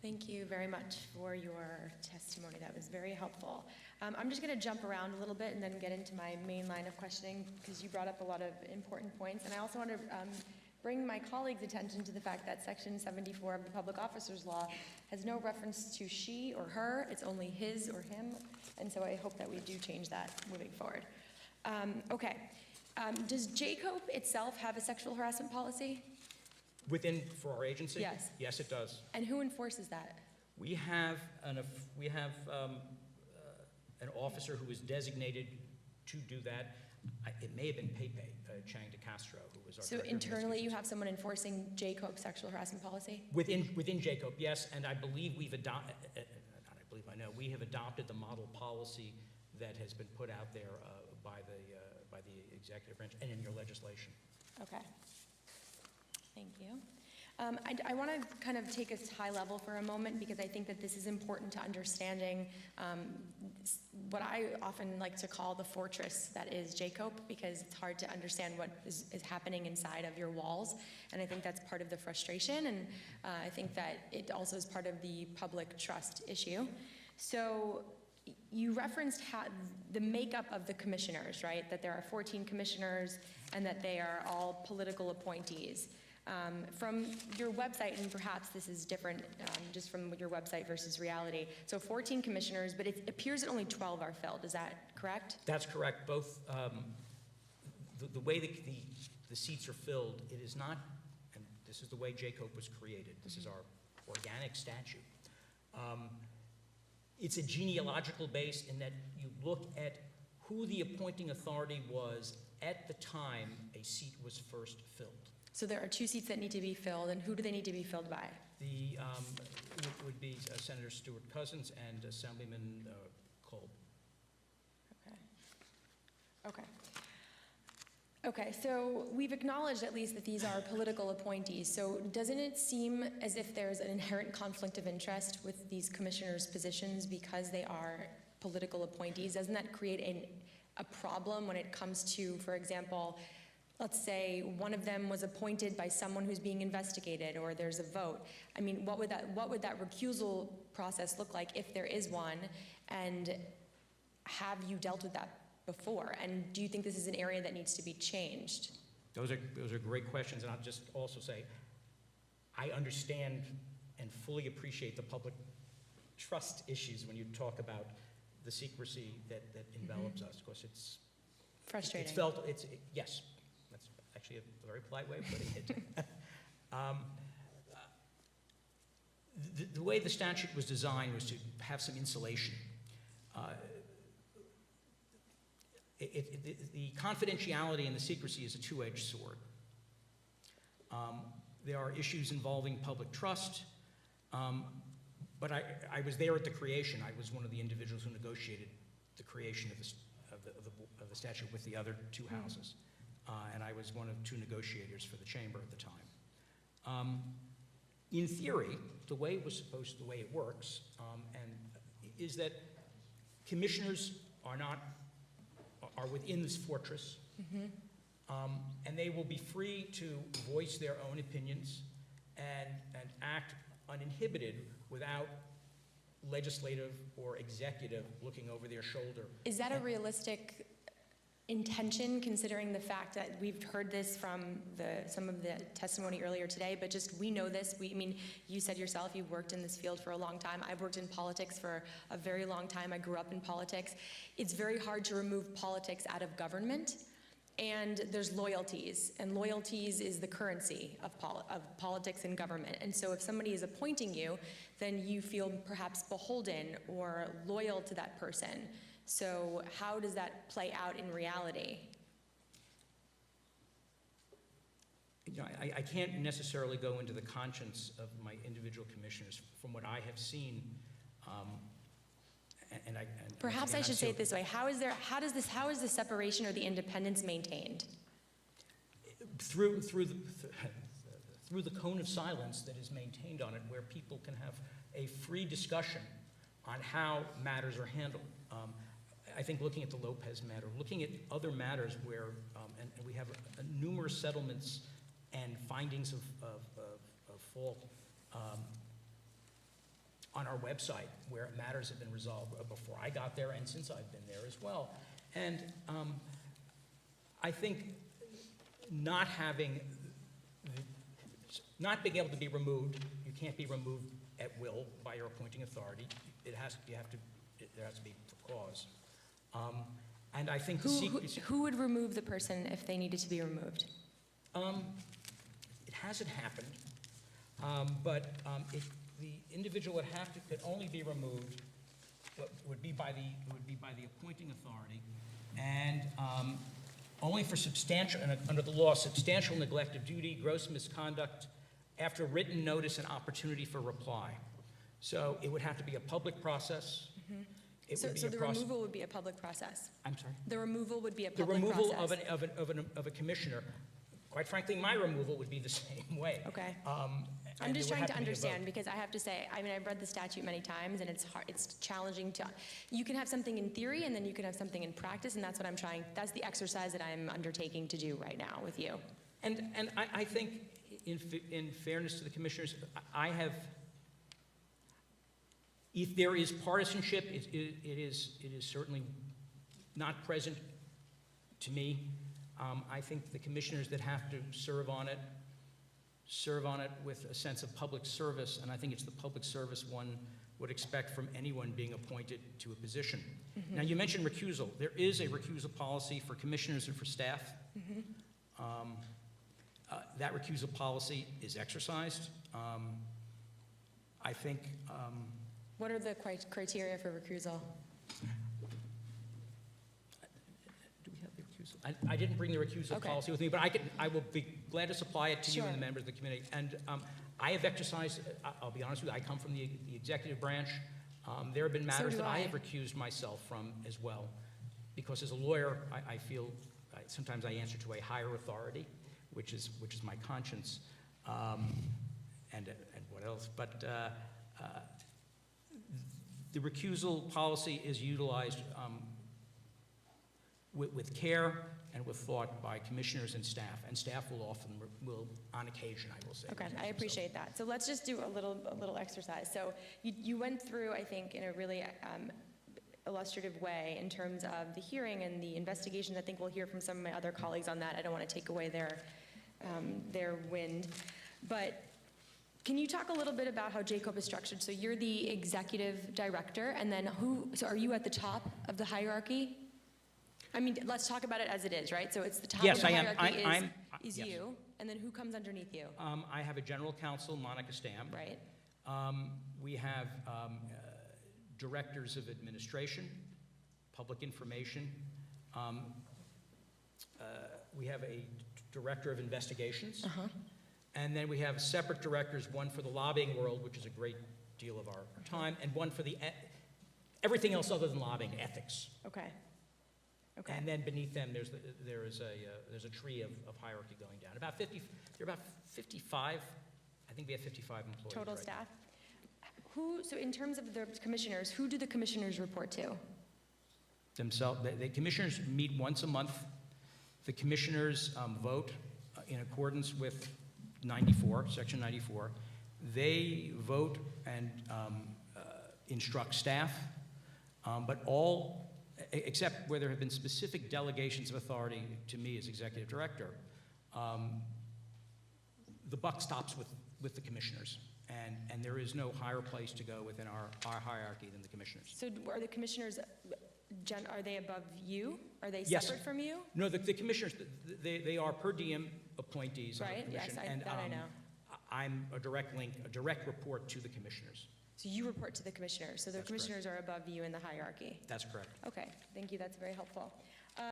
Thank you very much for your testimony. That was very helpful. I'm just going to jump around a little bit and then get into my main line of questioning because you brought up a lot of important points. And I also want to bring my colleagues' attention to the fact that Section 74 of the Public Officers Law has no reference to she or her. It's only his or him. And so I hope that we do change that moving forward. Okay. Does JCOPE itself have a sexual harassment policy? For our agency? Yes. Yes, it does. And who enforces that? We have an officer who is designated to do that. It may have been Pepe Chang de Castro, who was our So director of internally you investigations. have someone enforcing JCOPE sexual harassment policy? Within JCOPE, yes, and I believe we've adopted, I know, we have adopted the model policy that has been put out there by the executive branch and in your legislation. Okay. Thank you. I want to kind of take us high level for a moment because I think that this is important to understanding what I often like to call the fortress that is JCOPE, because it's hard to understand what is happening inside of your walls, and I think that's part of the frustration, and I think that it also is part of the public trust issue. So you referenced the makeup of the commissioners, right? That there are 14 commissioners and that they are all political appointees. From your website, and perhaps this is different just from your website versus reality, so 14 commissioners, but it appears that only 12 are filled. Is that correct? That's correct. Both, the way the seats are filled, it is not, and this is the way JCOPE was created. This is our organic statute. It's a genealogical base in that you look at who the appointing authority was at the time a seat was first filled. So there are 2 seats that need to be filled, and who do they need to be filled by? The would be Senator Stewart Cousins and Assemblyman Kolb. Okay. Okay, so we've acknowledged at least that these are political appointees. So doesn't it seem as if there's an inherent conflict of interest with these commissioners' positions because they are political appointees? Doesn't that create a problem when it comes to, for example, let's say one of them was appointed by someone who's being investigated, or there's a vote. I mean, what would that recusal process look like if there is one? And have you dealt with that before? And do you think this is an area that needs to be changed? Those are great questions, and I'll just also say, I understand and fully appreciate the public trust issues when you talk about the secrecy that envelops us. Of course, it's frustrating. Yes. That's actually a very polite way of putting it. The way the statute was designed was to have some insulation. The confidentiality and the secrecy is a two-edged sword. There are issues involving public trust, but I was there at the creation. I was one of the individuals who negotiated the creation of the statute with the other 2 houses. And I was one of 2 negotiators for the chamber at the time. In theory, the way it works, is that commissioners are within this fortress, and they will be free to voice their own opinions and act uninhibited without legislative or executive looking over their shoulder. Is that a realistic intention, considering the fact that we've heard this from some of the testimony earlier today, but just we know this. I mean, you said yourself you've worked in this field for a long time. I've worked in politics for a very long time. I grew up in politics. It's very hard to remove politics out of government, and there's loyalties, and loyalties is the currency of politics and government. And so if somebody is appointing you, then you feel perhaps beholden or loyal to that person. So how does that play out in reality? You know, I can't necessarily go into the conscience of my individual commissioners. From what I have seen, perhaps I should say it this way: how is the separation or the independence maintained? Through the cone of silence that is maintained on it, where people can have a free discussion on how matters are handled. I think looking at the Lopez matter, looking at other matters where, and we have numerous settlements and findings of fault, on our website where matters have been resolved before I got there and since I've been there as well. And I think not being able to be removed, you can't be removed at will by your appointing authority. There has to be for cause. And I think the secrecy. Who would remove the person if they needed to be removed? It hasn't happened, but the individual could only be removed. Would be by the appointing authority, and only for substantial, and under the law, substantial neglect of duty, gross misconduct, after written notice and opportunity for reply. So it would have to be a public process. Mm-hmm. So the removal would be a public process? I'm sorry? The removal would be a public process? The removal of a commissioner, quite frankly, my removal would be the same way. Okay. And I'm just there would trying to have be a understand, vote. because I have to say, I mean, I've read the statute many times, and it's hard, it's challenging to, you can have something in theory, and then you can have something in practice, and that's what I'm trying, that's the exercise that I'm undertaking to do right now with you. And I think, in fairness to the commissioners, I have, if there is partisanship, it is certainly not present to me. I think the commissioners that have to serve on it with a sense of public service, and I think it's the public service one would expect from anyone being appointed to a position. Mm-hmm. Now, you mentioned recusal. There is a recusal policy for commissioners and for staff. Mm-hmm. That recusal policy is exercised. I think... what are the criteria for recusal? Do we have the recusal? I didn't bring the recusal policy with me, but I will be glad to supply it to you and the members of the committee. And I have exercised, I'll be honest with you, I come from the executive branch. There have been matters that I have recused myself from as well, because as a lawyer, I feel sometimes I answer to a higher authority, which is my conscience, and what else. But the recusal policy is utilized with care and with thought by commissioners and staff will often, on occasion, I will say. Okay, I appreciate that. So let's just do a little exercise. So you went through, I think, in a really illustrative way in terms of the hearing and the investigations. I think we'll hear from some of my other colleagues on that. I don't want to take away their wind. But can you talk a little bit about how JCOPE is structured? So you're the executive director, and then so are you at the top of the hierarchy? I mean, let's talk about it as it is, right? So it's the top of the hierarchy is yes. you, and then who comes underneath you? I have a general counsel, Monica Stam. Right. We have directors of administration, public information. We have a director of investigations. Uh-huh. And then we have separate directors, one for the lobbying world, which is a great deal of our time, and one for the everything else other than lobbying, ethics. Okay. Okay. And then beneath them, there's a tree of hierarchy going down. There are about 55. I think we have 55 employees. Total right staff. So in terms of the commissioners, who do the commissioners report to? Themselves. The commissioners meet once a month. The commissioners vote in accordance with Section 94. They vote and instruct staff, but all, except where there have been specific delegations of authority to me as executive director, the buck stops with the commissioners, and there is no higher place to go within our hierarchy than the commissioners. So are the commissioners, are they above you? Are they Yes. separate from you? No, the commissioners, they are per diem appointees of the Right, yes, commission, that I know. I'm a direct report to the commissioners. So you report to the commissioners, so the That's commissioners are above you in the hierarchy? That's correct. Okay, thank you, that's very helpful.